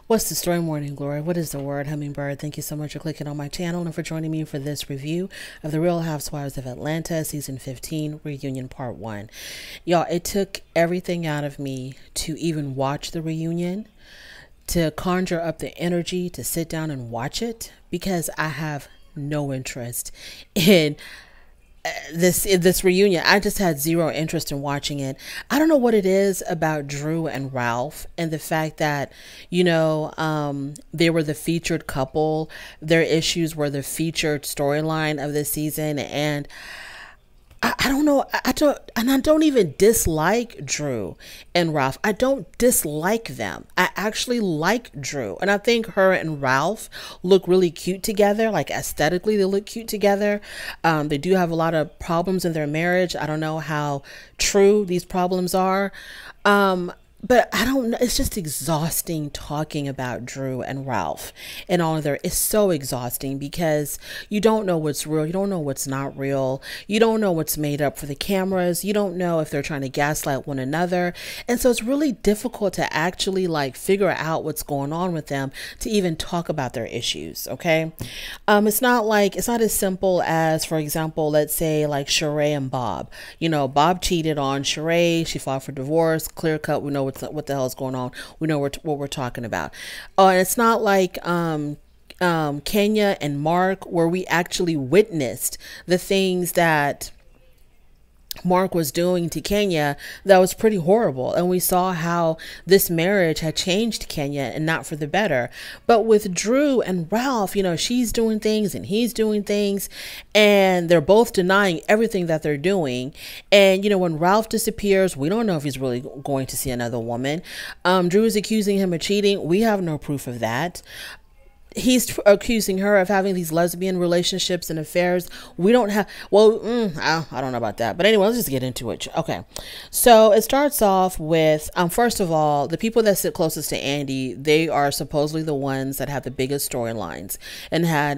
What's the story, Morning Glory? What is the word, Hummingbird? Thank you so much for clicking on my channel and for joining me for this review of the Real Housewives of Atlanta Season 15 Reunion Part 1. Y'all, it took everything out of me to even watch the reunion, to conjure up the energy to sit down and watch it, because I have no interest in this reunion. I just had zero interest in watching it. I don't know what it is about Drew and Ralph and the fact that, they were the featured couple. Their issues were the featured storyline of this season. And I don't know. I don't even dislike Drew and Ralph. I don't dislike them. I actually like Drew. And I think her and Ralph look really cute together. Like aesthetically, they look cute together. They do have a lot of problems in their marriage. I don't know how true these problems are. But I don't know. It's just exhausting talking about Drew and Ralph and all of their. It's so exhausting because you don't know what's real. You don't know what's not real. You don't know what's made up for the cameras. You don't know if they're trying to gaslight one another. And so it's really difficult to actually figure out what's going on with them to even talk about their issues. Okay. It's not as simple as, for example, let's say Sheree and Bob. Bob cheated on Sheree. She filed for divorce. Clear cut. We know what the hell is going on. We know what we're talking about. And it's not like Kenya and Mark, where we actually witnessed the things that Mark was doing to Kenya that was pretty horrible, and we saw how this marriage had changed Kenya and not for the better. But with Drew and Ralph, she's doing things and he's doing things, and they're both denying everything that they're doing. And when Ralph disappears, we don't know if he's really going to see another woman. Drew is accusing him of cheating. We have no proof of that. He's accusing her of having these lesbian relationships and affairs. We don't have, I don't know about that. But anyway, let's just get into it. Okay. So it starts off with, first of all, the people that sit closest to Andy, they are supposedly the ones that have the biggest storylines and had,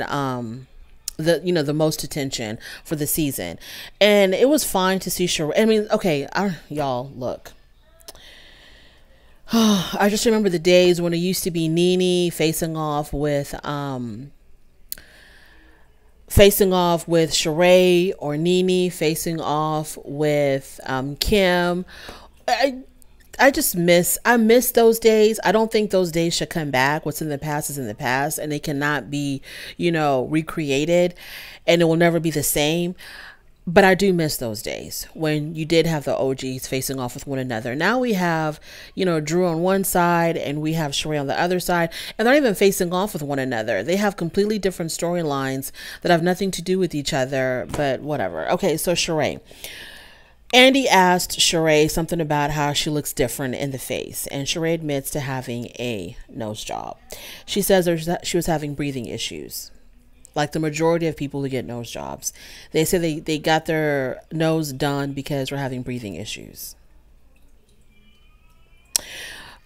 the most attention for the season. And it was fine to see Sheree. I mean, okay, y'all, look. I just remember the days when it used to be Nene facing off with Sheree, or Nene facing off with Kim. I miss those days. I don't think those days should come back. What's in the past is in the past, and they cannot be, recreated, and it will never be the same. But I do miss those days when you did have the OGs facing off with one another. Now we have, Drew on one side and we have Sheree on the other side, and they're not even facing off with one another. They have completely different storylines that have nothing to do with each other, but whatever. Okay, so Sheree. Andy asked Sheree something about how she looks different in the face, and Sheree admits to having a nose job. She says she was having breathing issues. Like the majority of people who get nose jobs, they say they got their nose done because we're having breathing issues.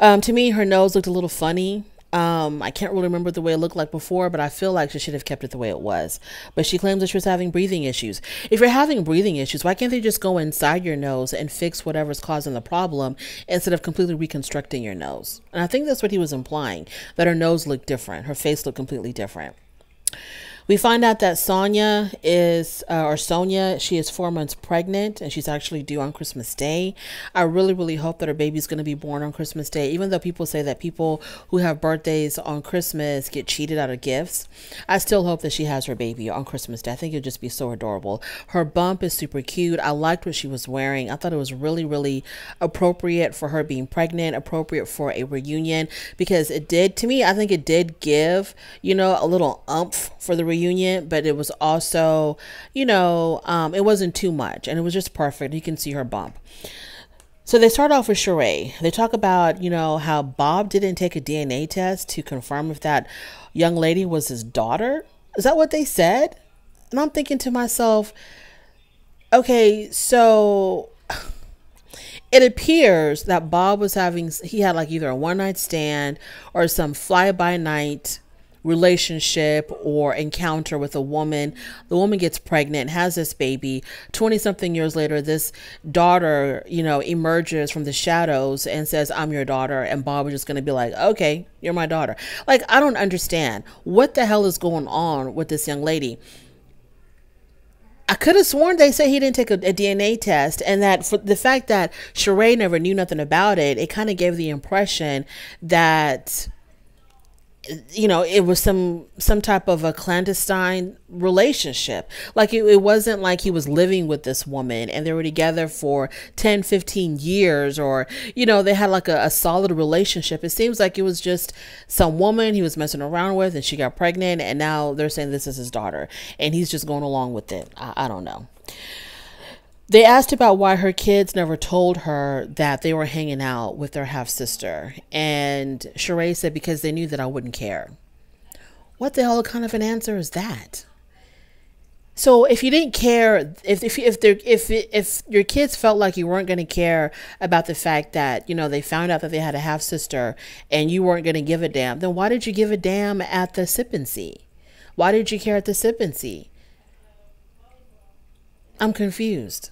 To me, her nose looked a little funny. I can't really remember the way it looked like before, but I feel like she should have kept it the way it was. But she claims that she was having breathing issues. If you're having breathing issues, why can't they just go inside your nose and fix whatever's causing the problem instead of completely reconstructing your nose? And I think that's what he was implying, that her nose looked different. Her face looked completely different. We find out that Sonia, she is 4 months pregnant, and she's actually due on Christmas Day. I really, really hope that her baby's going to be born on Christmas Day, even though people say that people who have birthdays on Christmas get cheated out of gifts. I still hope that she has her baby on Christmas Day. I think it'd just be so adorable. Her bump is super cute. I liked what she was wearing. I thought it was really, really appropriate for her being pregnant, appropriate for a reunion, because it did, to me, I think it did give, a little oomph for the reunion, but it was also, it wasn't too much, and it was just perfect. You can see her bump. So they start off with Sheree. They talk about, how Bob didn't take a DNA test to confirm if that young lady was his daughter. Is that what they said? And I'm thinking to myself, okay, so it appears that Bob was he had either a one-night stand or some fly-by-night relationship or encounter with a woman. The woman gets pregnant, has this baby. 20 something years later, this daughter, emerges from the shadows and says, I'm your daughter. And Bob is just going to be like, okay, you're my daughter. Like, I don't understand what the hell is going on with this young lady. I could have sworn they said he didn't take a DNA test, and that for the fact that Sheree never knew nothing about it, it kind of gave the impression that, it was some type of a clandestine relationship. Like it wasn't like he was living with this woman and they were together for 10, 15 years, or, they had like a solid relationship. It seems like it was just some woman he was messing around with and she got pregnant, and now they're saying this is his daughter and he's just going along with it. I don't know. They asked about why her kids never told her that they were hanging out with their half sister. And Sheree said, because they knew that I wouldn't care. What the hell kind of an answer is that? So if you didn't care, if your kids felt like you weren't going to care about the fact that, they found out that they had a half sister and you weren't going to give a damn, then why did you give a damn at the sip and see? Why did you care at the sip and see? I'm confused.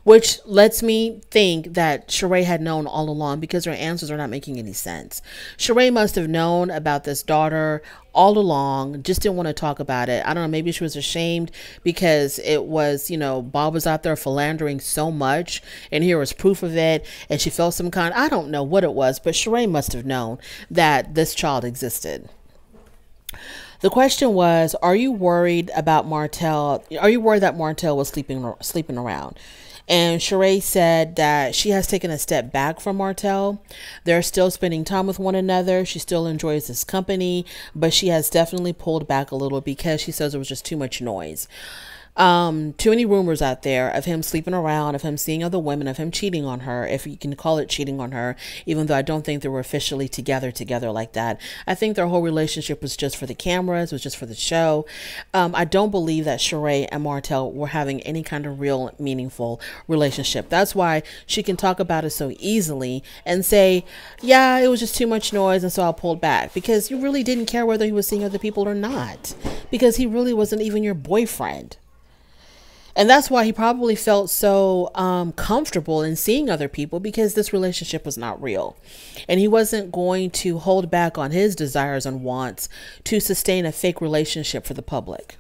Which lets me think that Sheree had known all along, because her answers are not making any sense. Sheree must have known about this daughter all along, just didn't want to talk about it. I don't know, maybe she was ashamed because it was, Bob was out there philandering so much and here was proof of it, and she felt some kind, I don't know what it was, but Sheree must have known that this child existed. The question was, are you worried about Martell? Are you worried that Martell was sleeping around? And Sheree said that she has taken a step back from Martell. They're still spending time with one another. She still enjoys his company, but she has definitely pulled back a little because she says it was just too much noise. Too many rumors out there of him sleeping around, of him seeing other women, of him cheating on her, if you can call it cheating on her, even though I don't think they were officially together like that. I think their whole relationship was just for the cameras, was just for the show. I don't believe that Sheree and Martell were having any kind of real meaningful relationship. That's why she can talk about it so easily and say, yeah, it was just too much noise and so I pulled back, because you really didn't care whether he was seeing other people or not, because he really wasn't even your boyfriend. And that's why he probably felt so comfortable in seeing other people, because this relationship was not real. And he wasn't going to hold back on his desires and wants to sustain a fake relationship for the public.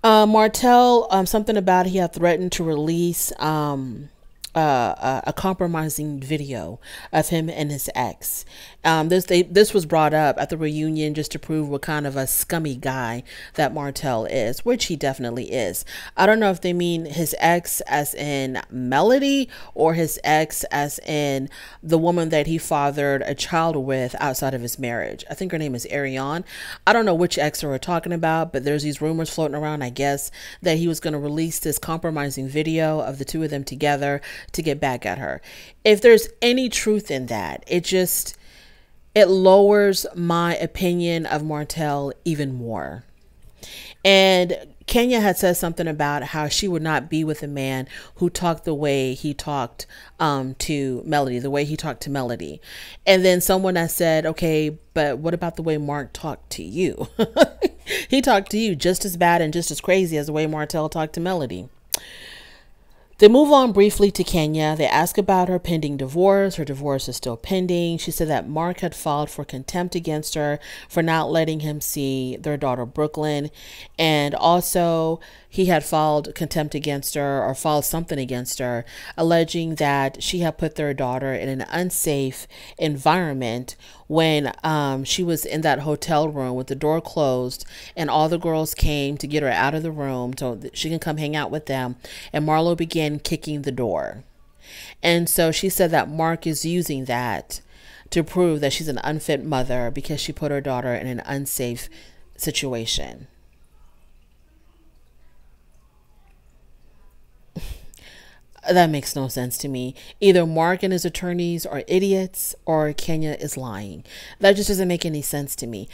Martell, something about he had threatened to release a compromising video of him and his ex. This was brought up at the reunion just to prove what kind of a scummy guy that Martell is, which he definitely is. I don't know if they mean his ex as in Melody or his ex as in the woman that he fathered a child with outside of his marriage. I think her name is Ariane. I don't know which ex we're talking about, but there's these rumors floating around, I guess, that he was going to release this compromising video of the two of them together to get back at her. If there's any truth in that, it lowers my opinion of Martell even more. And Kenya had said something about how she would not be with a man who talked the way he talked to Melody, the way he talked to Melody. And then someone had said, okay, but what about the way Mark talked to you? He talked to you just as bad and just as crazy as the way Martell talked to Melody. They move on briefly to Kenya. They ask about her pending divorce. Her divorce is still pending. She said that Mark had filed for contempt against her for not letting him see their daughter Brooklyn. And also he had filed contempt against her, or filed something against her, alleging that she had put their daughter in an unsafe environment when she was in that hotel room with the door closed, and all the girls came to get her out of the room so that she can come hang out with them. And Marlo began kicking the door. And so she said that Mark is using that to prove that she's an unfit mother because she put her daughter in an unsafe situation. That makes no sense to me. Either Mark and his attorneys are idiots or Kenya is lying. That just doesn't make any sense to me.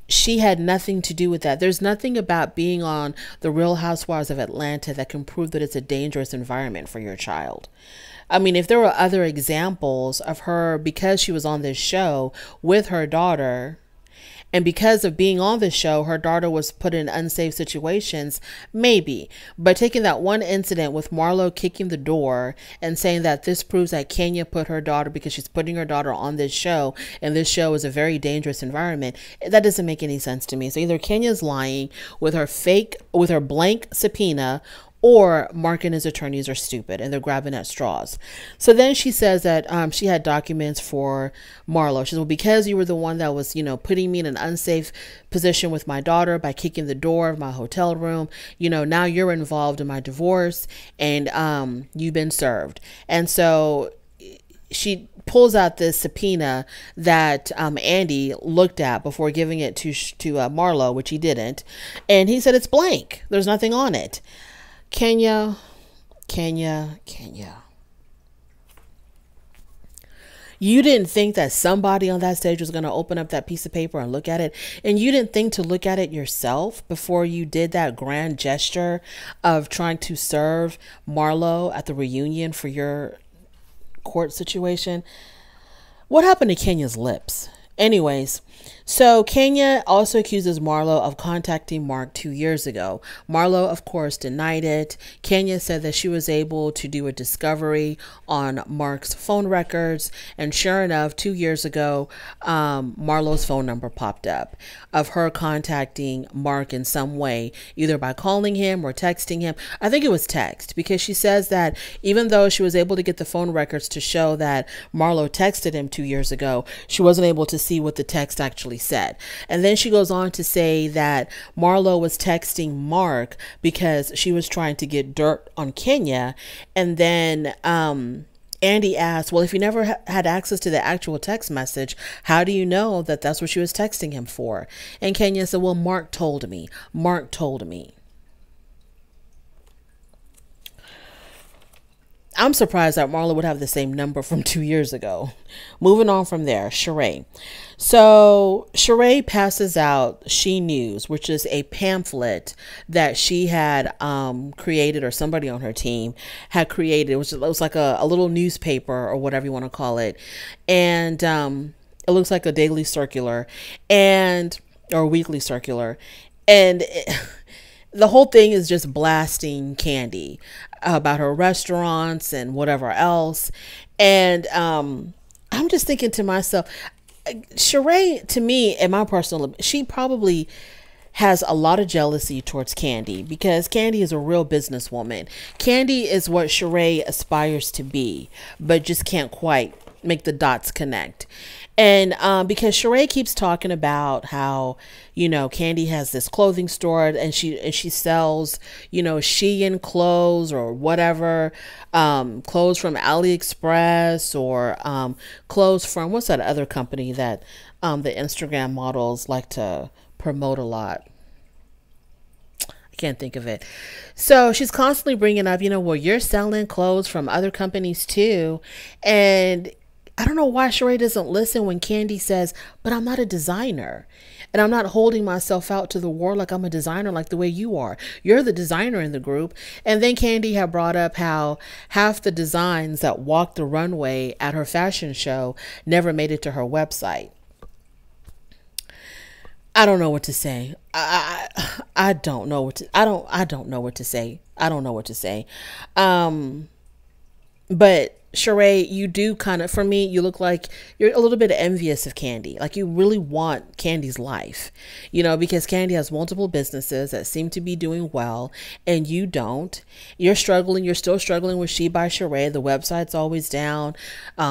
She had nothing to do with that. There's nothing about being on the Real Housewives of Atlanta that can prove that it's a dangerous environment for your child. I mean, if there were other examples of her, because she was on this show with her daughter, And because of being on the show, her daughter was put in unsafe situations, maybe. But taking that one incident with Marlo kicking the door and saying that this proves that Kenya put her daughter, because she's putting her daughter on this show, and this show is a very dangerous environment, that doesn't make any sense to me. So either Kenya's lying with her blank subpoena, or Mark and his attorneys are stupid and they're grabbing at straws. So then she says that she had documents for Marlo. She says, well, because you were the one that was, putting me in an unsafe position with my daughter by kicking the door of my hotel room, now you're involved in my divorce and you've been served. And so she pulls out this subpoena that Andy looked at before giving it to Marlo, which he didn't. And he said it's blank. There's nothing on it. Kenya. You didn't think that somebody on that stage was going to open up that piece of paper and look at it. And you didn't think to look at it yourself before you did that grand gesture of trying to serve Marlo at the reunion for your court situation. What happened to Kenya's lips? Anyways, so Kenya also accuses Marlo of contacting Mark 2 years ago. Marlo, of course, denied it. Kenya said that she was able to do a discovery on Mark's phone records. And sure enough, 2 years ago, Marlo's phone number popped up of her contacting Mark in some way, either by calling him or texting him. I think it was text, because she says that even though she was able to get the phone records to show that Marlo texted him 2 years ago, she wasn't able to see what the text actually said. And then she goes on to say that Marlo was texting Mark because she was trying to get dirt on Kenya. And then Andy asked, well, if you never had access to the actual text message, how do you know that that's what she was texting him for? And Kenya said, well, Mark told me. I'm surprised that Marlo would have the same number from 2 years ago. Moving on from there, Sheree. So Sheree passes out She News, which is a pamphlet that she had created, or somebody on her team had created. It was like a little newspaper, or whatever you want to call it. And it looks like a daily circular or weekly circular. And the whole thing is just blasting Kandi about her restaurants and whatever else. And I'm just thinking to myself, Sheree, to me, in my personal, she probably has a lot of jealousy towards Kandi, because Kandi is a real businesswoman. Kandi is what Sheree aspires to be, but just can't quite make the dots connect. And because Sheree keeps talking about how, Kandi has this clothing store, and she sells, Shein clothes or whatever, clothes from AliExpress, or clothes from, what's that other company that the Instagram models like to promote a lot? I can't think of it. So she's constantly bringing up, well, you're selling clothes from other companies too. And I don't know why Sheree doesn't listen when Kandi says, but I'm not a designer, and I'm not holding myself out to the world like I'm a designer, like the way you are. You're the designer in the group. And then Kandi had brought up how half the designs that walked the runway at her fashion show never made it to her website. I don't know what to say. I don't know what to, I don't know what to say. I don't know what to say. But Sheree, you do kind of, for me, you look like you're a little bit envious of Kandi. Like you really want Kandi's life, because Kandi has multiple businesses that seem to be doing well, and you don't. You're struggling. You're still struggling with She by Sheree. The website's always down.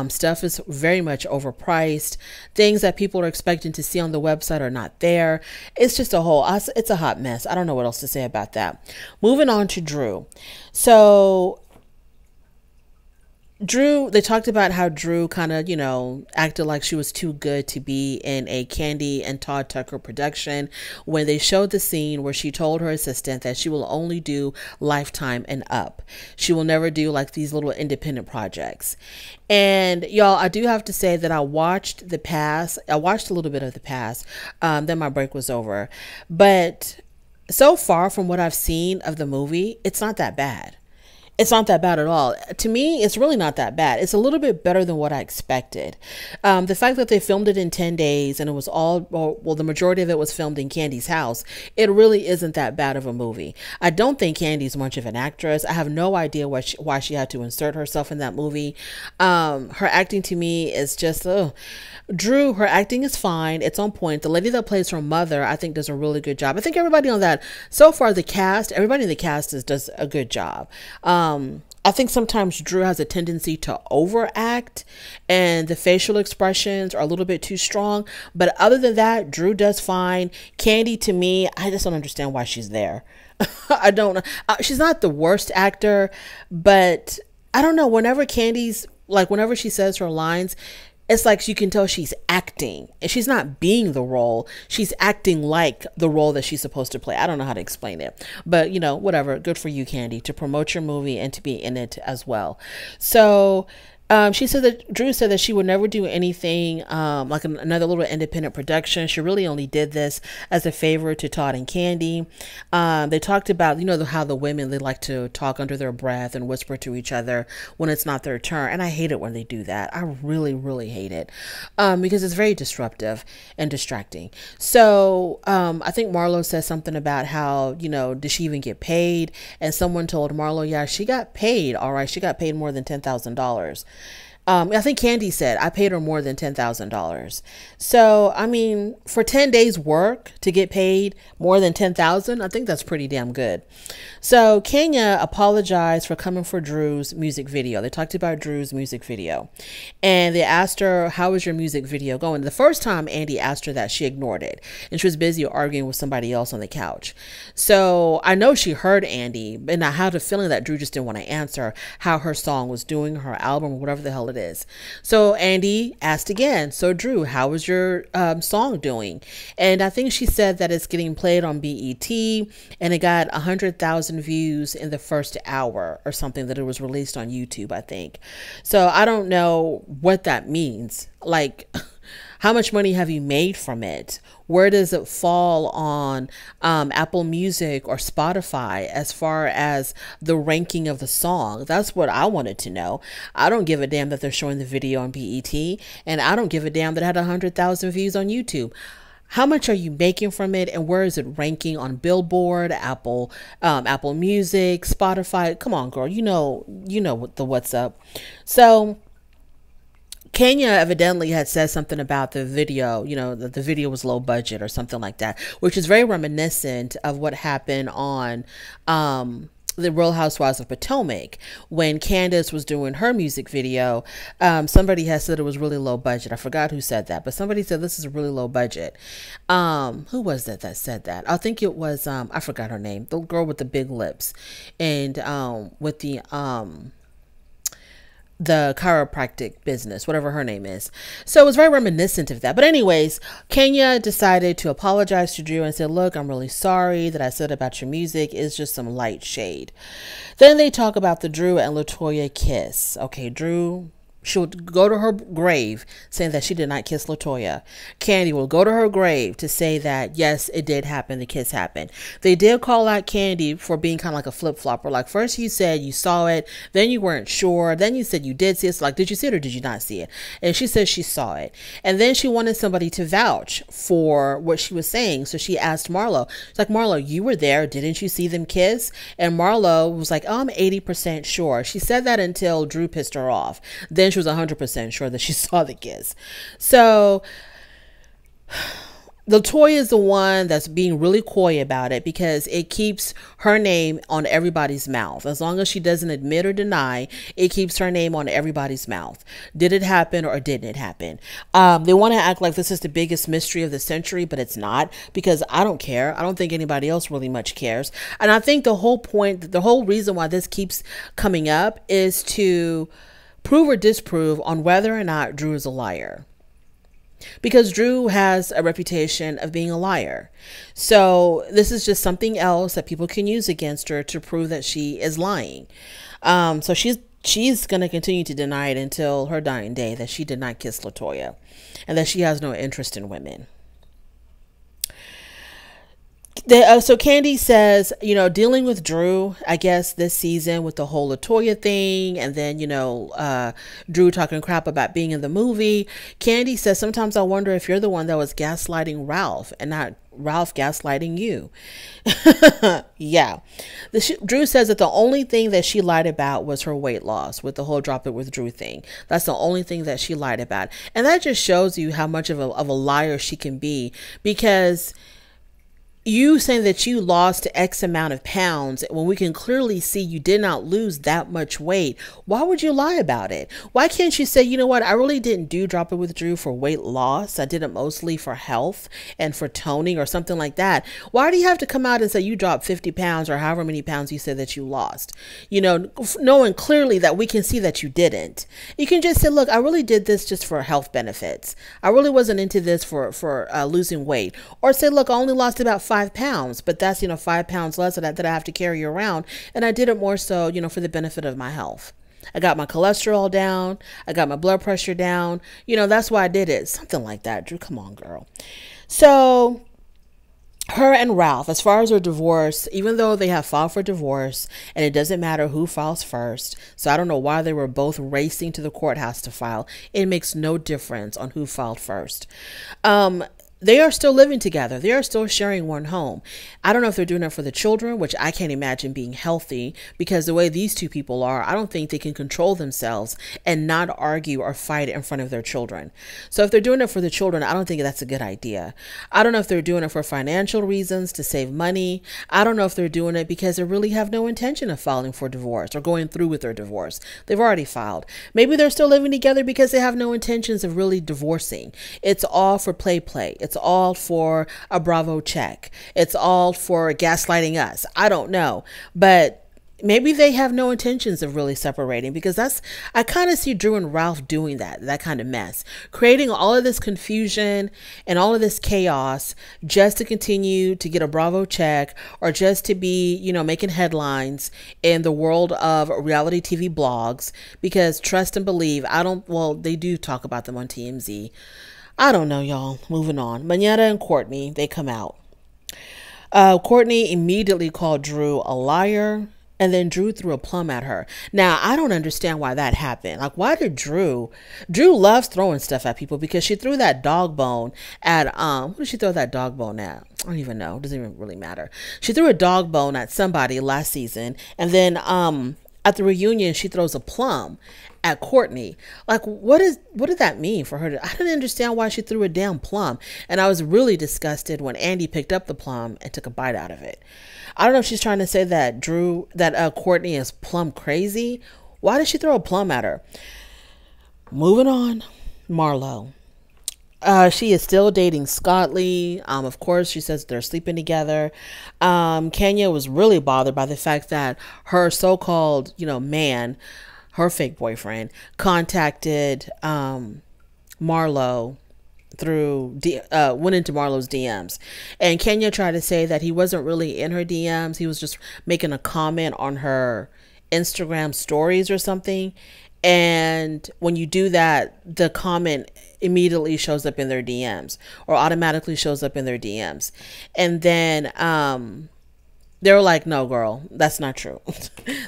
Stuff is very much overpriced. Things that people are expecting to see on the website are not there. It's just it's a hot mess. I don't know what else to say about that. Moving on to Drew. So Drew, they talked about how Drew kind of, acted like she was too good to be in a Kandi and Todd Tucker production, when they showed the scene where she told her assistant that she will only do Lifetime and up. She will never do like these little independent projects. And y'all, I do have to say that I watched a little bit of The Past. Then my break was over. But so far from what I've seen of the movie, it's not that bad. It's not that bad at all. To me, it's really not that bad. It's a little bit better than what I expected. The fact that they filmed it in 10 days and it was all, well, the majority of it was filmed in Candy's house, it really isn't that bad of a movie. I don't think Candy's much of an actress. I have no idea why she had to insert herself in that movie. Her acting to me is just, Drew, her acting is fine. It's on point. The lady that plays her mother, I think, does a really good job. I think everybody on that, so far, the cast, everybody in the cast does a good job. I think sometimes Drew has a tendency to overact and the facial expressions are a little bit too strong. But other than that, Drew does fine. Candy, to me, I just don't understand why she's there. I don't know. She's not the worst actor, but I don't know. Whenever she says her lines, it's like you can tell she's acting and she's not being the role. She's acting like the role that she's supposed to play. I don't know how to explain it, but whatever. Good for you, Candy, to promote your movie and to be in it as well. So Drew said that she would never do anything like another little independent production. She really only did this as a favor to Todd and Candy. They talked about, how the women, they like to talk under their breath and whisper to each other when it's not their turn. And I hate it when they do that. I really, really hate it because it's very disruptive and distracting. So I think Marlo says something about how, did she even get paid? And someone told Marlo, yeah, she got paid. All right. She got paid more than $10,000. I think Candy said, I paid her more than $10,000. So, I mean, for 10 days work to get paid more than $10,000, I think that's pretty damn good. So Kenya apologized for coming for Drew's music video. They talked about Drew's music video and they asked her, how is your music video going? The first time Andy asked her that, she ignored it and she was busy arguing with somebody else on the couch. So I know she heard Andy, and I had a feeling that Drew just didn't want to answer how her song was doing, her album, whatever the hell it is. So Andy asked again, so Drew, how is your song doing? And I think she said that it's getting played on BET and it got 100,000 views in the first hour or something, that it was released on YouTube, I think. So I don't know what that means. Like, how much money have you made from it? Where does it fall on Apple Music or Spotify as far as the ranking of the song? That's what I wanted to know. I don't give a damn that they're showing the video on BET, and I don't give a damn that it had 100,000 views on YouTube. How much are you making from it, and where is it ranking on Billboard, Apple Music, Spotify? Come on, girl. You know what's up. So Kenya evidently had said something about the video, that the video was low budget or something like that, which is very reminiscent of what happened on the Real Housewives of Potomac when Candace was doing her music video. Somebody has said it was really low budget. I forgot who said that, but somebody said this is really low budget. Who was that said that? I think it was I forgot her name, the girl with the big lips and with the chiropractic business, whatever her name is. So it was very reminiscent of that. But anyways, Kenya decided to apologize to Drew and said, look, I'm really sorry that I said about your music is just some light shade. Then they talk about the Drew and LaToya kiss. Okay, Drew, she would go to her grave saying that she did not kiss LaToya. Candy will go to her grave to say that, yes, it did happen. The kiss happened. They did call out Candy for being kind of like a flip-flopper. Like, first you said you saw it, then you weren't sure, then you said you did see it. So, like, did you see it or did you not see it? And she said she saw it. And then she wanted somebody to vouch for what she was saying. So she asked Marlo. She's like, Marlo, you were there. Didn't you see them kiss? And Marlo was like, oh, I'm 80% sure. She said that until Drew pissed her off. Then she was 100% sure that she saw the kiss. So LaToya is the one that's being really coy about it because it keeps her name on everybody's mouth. As long as she doesn't admit or deny, it keeps her name on everybody's mouth. Did it happen or didn't it happen? They want to act like this is the biggest mystery of the century, but it's not, because I don't care. I don't think anybody else really much cares. And I think the whole point, the whole reason why this keeps coming up is to prove or disprove on whether or not Drew is a liar. Because Drew has a reputation of being a liar. So this is just something else that people can use against her to prove that she is lying. So she's going to continue to deny it until her dying day that she did not kiss LaToya and that she has no interest in women. So Candy says, dealing with Drew, I guess this season with the whole Latoya thing, and then, Drew talking crap about being in the movie. Candy says, sometimes I wonder if you're the one that was gaslighting Ralph and not Ralph gaslighting you. Yeah. Drew says that the only thing that she lied about was her weight loss with the whole drop it with Drew thing. That's the only thing that she lied about. And that just shows you how much of a liar she can be, because you saying that you lost X amount of pounds when we can clearly see you did not lose that much weight. Why would you lie about it? Why can't you say, you know what, I really didn't do drop it with Drew for weight loss. I did it mostly for health and for toning or something like that. Why do you have to come out and say you dropped 50 pounds or however many pounds you said that you lost? Knowing clearly that we can see that you didn't. You can just say, look, I really did this just for health benefits. I really wasn't into this for losing weight. Or say, look, I only lost about 5 pounds, but that's 5 pounds less that I have to carry around, and I did it more so for the benefit of my health. I got my cholesterol down, I got my blood pressure down, that's why I did it. Something like that. Drew, come on, girl. So her and Ralph, as far as their divorce, even though they have filed for divorce, and it doesn't matter who files first, so I don't know why they were both racing to the courthouse to file. It makes no difference on who filed first. They are still living together. They are still sharing one home. I don't know if they're doing it for the children, which I can't imagine being healthy, because the way these two people are, I don't think they can control themselves and not argue or fight in front of their children. So if they're doing it for the children, I don't think that's a good idea. I don't know if they're doing it for financial reasons to save money. I don't know if they're doing it because they really have no intention of filing for divorce or going through with their divorce. They've already filed. Maybe they're still living together because they have no intentions of really divorcing. It's all for play. It's all for a Bravo check. It's all for gaslighting us. I don't know. But maybe they have no intentions of really separating, because I kind of see Drew and Ralph doing that kind of mess, creating all of this confusion and all of this chaos just to continue to get a Bravo check, or just to be, making headlines in the world of reality TV blogs. Because trust and believe, they do talk about them on TMZ. I don't know, y'all. Moving on. Manetta and Courtney, they come out. Courtney immediately called Drew a liar, and then Drew threw a plum at her. Now, I don't understand why that happened. Like, why did Drew loves throwing stuff at people, because she threw that dog bone at, who did she throw that dog bone at? I don't even know. It doesn't even really matter. She threw a dog bone at somebody last season, and then, at the reunion, she throws a plum at Courtney. Like, what did that mean for her? I didn't understand why she threw a damn plum. And I was really disgusted when Andy picked up the plum and took a bite out of it. I don't know if she's trying to say that Courtney is plum crazy. Why did she throw a plum at her? Moving on. Marlo. She is still dating Scott Lee. Of course, she says they're sleeping together. Kenya was really bothered by the fact that her so-called, man, her fake boyfriend, contacted Marlo went into Marlo's DMs. And Kenya tried to say that he wasn't really in her DMs. He was just making a comment on her Instagram stories or something. And when you do that, the comment immediately shows up in their DMs, or automatically shows up in their DMs. And then they were like, no, girl, that's not true.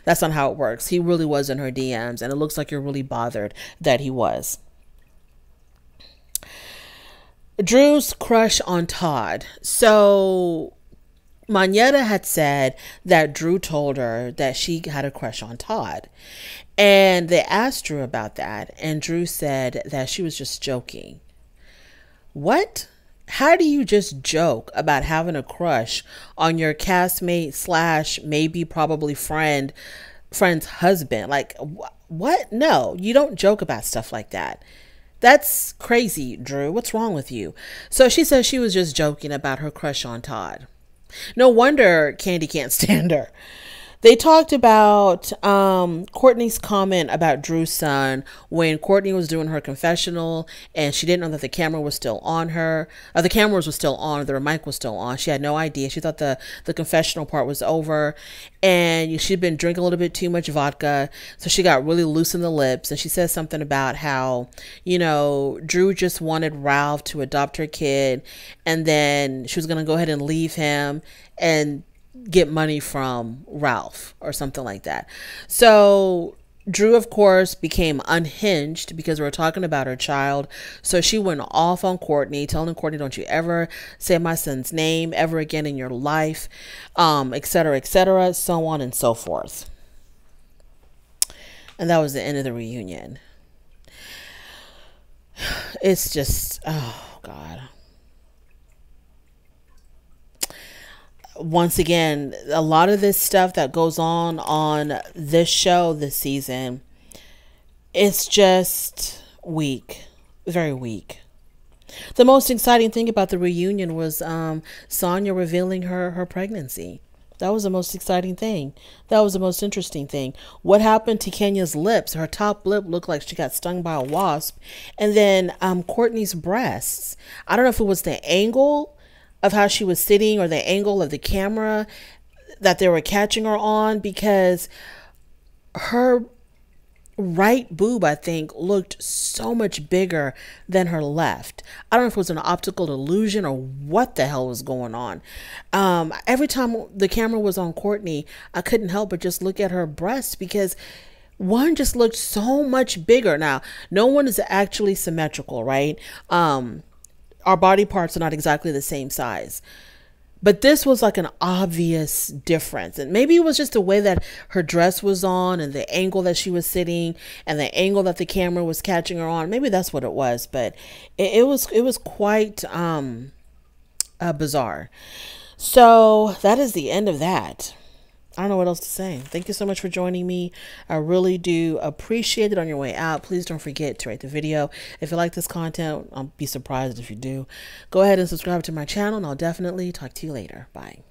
That's not how it works. He really was in her DMs, and it looks like you're really bothered that he was. Drew's crush on Todd. So Manetta had said that Drew told her that she had a crush on Todd. And they asked Drew about that, and Drew said that she was just joking. What? How do you just joke about having a crush on your castmate / maybe probably friend's husband? Like, what? No, you don't joke about stuff like that. That's crazy, Drew. What's wrong with you? So she says she was just joking about her crush on Todd. No wonder Candy can't stand her. They talked about Courtney's comment about Drew's son when Courtney was doing her confessional and she didn't know that the camera was still on her. The cameras were still on, the mic was still on. She had no idea. She thought the confessional part was over, and she'd been drinking a little bit too much vodka, so she got really loose in the lips. And she said something about how, you know, Drew just wanted Ralph to adopt her kid, and then she was going to go ahead and leave him and get money from Ralph or something like that. So Drew, of course, became unhinged because we were talking about her child. So she went off on Courtney, telling Courtney, don't you ever say my son's name ever again in your life, etc., so on and so forth. And that was the end of the reunion. It's just, oh God. Once again, a lot of this stuff that goes on this show this season, it's just weak, very weak. The most exciting thing about the reunion was Sonia revealing her pregnancy. That was the most exciting thing. That was the most interesting thing. What happened to Kenya's lips? Her top lip looked like she got stung by a wasp. And then Courtney's breasts. I don't know if it was the angle of how she was sitting or the angle of the camera that they were catching her on, because her right boob, I think, looked so much bigger than her left. I don't know if it was an optical illusion or what the hell was going on. Every time the camera was on Courtney, I couldn't help but just look at her breasts, because one just looked so much bigger. Now, no one is actually symmetrical, right? Our body parts are not exactly the same size. But this was like an obvious difference. And maybe it was just the way that her dress was on and the angle that she was sitting and the angle that the camera was catching her on. Maybe that's what it was. But it was quite bizarre. So that is the end of that. I don't know what else to say. Thank you so much for joining me. I really do appreciate it. On your way out, please don't forget to rate the video. If you like this content, I'll be surprised if you do. Go ahead and subscribe to my channel, and I'll definitely talk to you later. Bye.